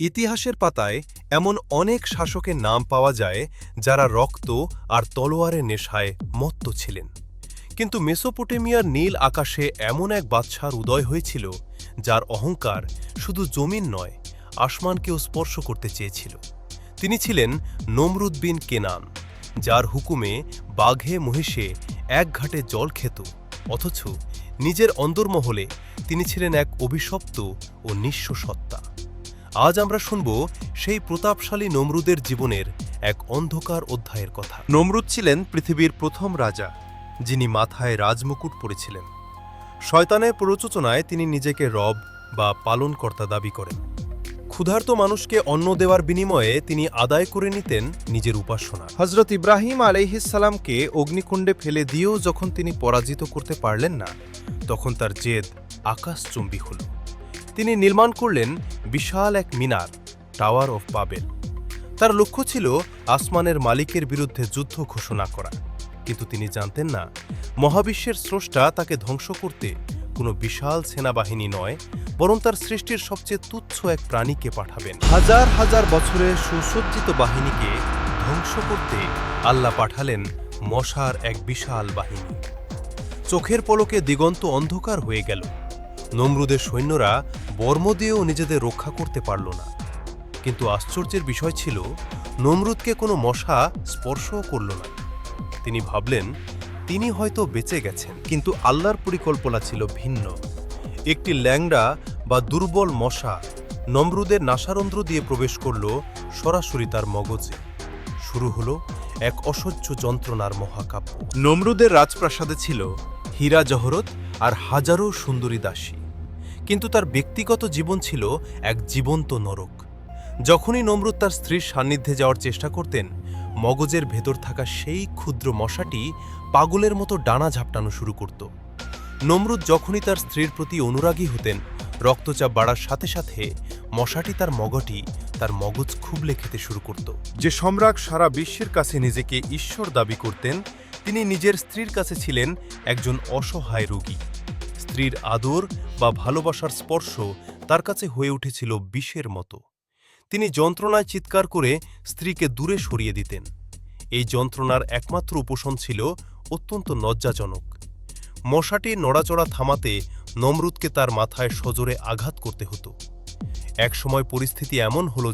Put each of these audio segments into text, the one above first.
ইতিহাসের পাতায় এমন অনেক শাসকের নাম পাওয়া যায় যারা রক্ত আর তলোয়ারের নেশায় মত্ত ছিলেন। কিন্তু মেসোপটেমিয়ার নীল আকাশে এমন এক বাদশার উদয় হয়েছিল যার অহংকার শুধু জমিন নয়, আসমানকেও স্পর্শ করতে চেয়েছিল। তিনি ছিলেন নমরুদ বিন কেনান, যার হুকুমে বাঘে মহিষে এক ঘাটে জল খেত, অথচ নিজের অন্দরমহলে তিনি ছিলেন এক অভিশপ্ত ও নিঃস্ব সত্তা। আজ আমরা শুনব সেই প্রতাপশালী নমরুদের জীবনের এক অন্ধকার অধ্যায়ের কথা। নমরুদ ছিলেন পৃথিবীর প্রথম রাজা, যিনি মাথায় রাজমুকুট পরেছিলেন। শয়তানের প্ররোচনায় তিনি নিজেকে রব বা পালনকর্তা দাবি করেন। ক্ষুধার্ত মানুষকে অন্ন দেওয়ার বিনিময়ে তিনি আদায় করে নিতেন নিজের উপাসনা। হজরত ইব্রাহিম আলাইহিসসালামকে অগ্নিকুণ্ডে ফেলে দিয়েও যখন তিনি পরাজিত করতে পারলেন না, তখন তার জেদ আকাশচুম্বী হল। তিনি নির্মাণ করলেন বিশাল এক মিনার, টাওয়ার অফ বাবেল। তার লক্ষ্য ছিল আসমানের মালিকের বিরুদ্ধে যুদ্ধ ঘোষণা করা, কিন্তু তিনি জানতেন না মহাবিশ্বের স্রষ্টা তাকে ধ্বংস করতে কোনো বিশাল সেনাবাহিনী নয়, বরং তার সৃষ্টির সবচেয়ে তুচ্ছ এক প্রাণীকে পাঠাবেন। হাজার হাজার বছরের সুসজ্জিত বাহিনীকে ধ্বংস করতে আল্লাহ পাঠালেন মশার এক বিশাল বাহিনী। চোখের পলকে দিগন্ত অন্ধকার হয়ে গেল। নমরুদের সৈন্যরা বর্ম দিয়েও নিজেদের রক্ষা করতে পারল না। কিন্তু আশ্চর্যের বিষয় ছিল, নমরুদকে কোনো মশা স্পর্শও করল না। তিনি ভাবলেন তিনি হয়তো বেঁচে গেছেন, কিন্তু আল্লাহর পরিকল্পনা ছিল ভিন্ন। একটি ল্যাংড়া বা দুর্বল মশা নমরুদের নাসারন্ধ্র দিয়ে প্রবেশ করল সরাসরি তার মগজে। শুরু হলো এক অসহ্য যন্ত্রণার মহাকাব্য। নমরুদের রাজপ্রাসাদে ছিল হীরা জহরত আর হাজারো সুন্দরী দাসী, কিন্তু তার ব্যক্তিগত জীবন ছিল এক জীবন্ত নরক। যখনই নমরুদ তার স্ত্রীর সান্নিধ্যে যাওয়ার চেষ্টা করতেন, মগজের ভেতর থাকা সেই ক্ষুদ্র মশাটি পাগলের মতো ডানা ঝাপটানো শুরু করত। নমরুদ যখনই তার স্ত্রীর প্রতি অনুরাগী হতেন, রক্তচাপ বাড়ার সাথে সাথে মশাটি তার মগজ খুবলে খেতে শুরু করত। যে সম্রাট সারা বিশ্বের কাছে নিজেকে ঈশ্বর দাবি করতেন, তিনি নিজের স্ত্রীর কাছে ছিলেন একজন অসহায় রোগী। স্ত্রীর আদর বা ভালোবাসার স্পর্শ তার কাছে হয়ে উঠেছিল বিষের মতো। তিনি যন্ত্রণায় চিৎকার করে স্ত্রীকে দূরে সরিয়ে দিতেন। এই যন্ত্রণার একমাত্র উপশম ছিল অত্যন্ত লজ্জাজনক। মশাটির নড়াচড়া থামাতে নমরুদকে তার মাথায় সজোরে আঘাত করতে হতো। একসময় পরিস্থিতি এমন হল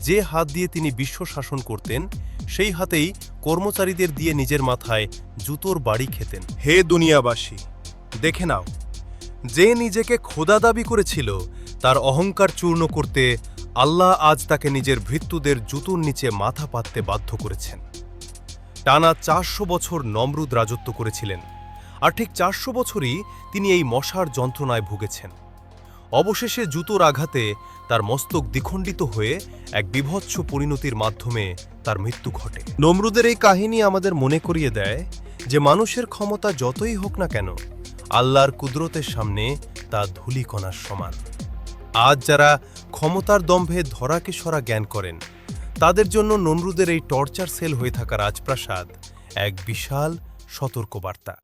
যে হাত দিয়ে তিনি বিশ্ব শাসন করতেন, সেই হাতেই কর্মচারীদের দিয়ে নিজের মাথায় জুতোর বাড়ি খেতেন। হে দুনিয়াবাসী, দেখে নাও, যে নিজেকে খোদা দাবি করেছিল, তার অহংকার চূর্ণ করতে আল্লাহ আজ তাকে নিজের ভৃত্যুদের জুতোর নিচে মাথা পাততে বাধ্য করেছেন। টানা 400 বছর নমরুদ রাজত্ব করেছিলেন, আর ঠিক 400 বছরই তিনি এই মশার যন্ত্রণায় ভুগেছেন। অবশেষে জুতোর আঘাতে তার মস্তক দ্বিখণ্ডিত হয়ে এক বিভৎস পরিণতির মাধ্যমে তার মৃত্যু ঘটে। নমরুদের এই কাহিনী আমাদের মনে করিয়ে দেয় যে মানুষের ক্ষমতা যতই হোক না কেন, আল্লাহর কুদরতের সামনে তা ধূলিকণার সমান। আজ যারা ক্ষমতার দম্ভে ধরাকে সরা জ্ঞান করেন, তাদের জন্য নমরুদের এই টর্চার সেল হয়ে থাকা রাজপ্রাসাদ এক বিশাল সতর্কবার্তা।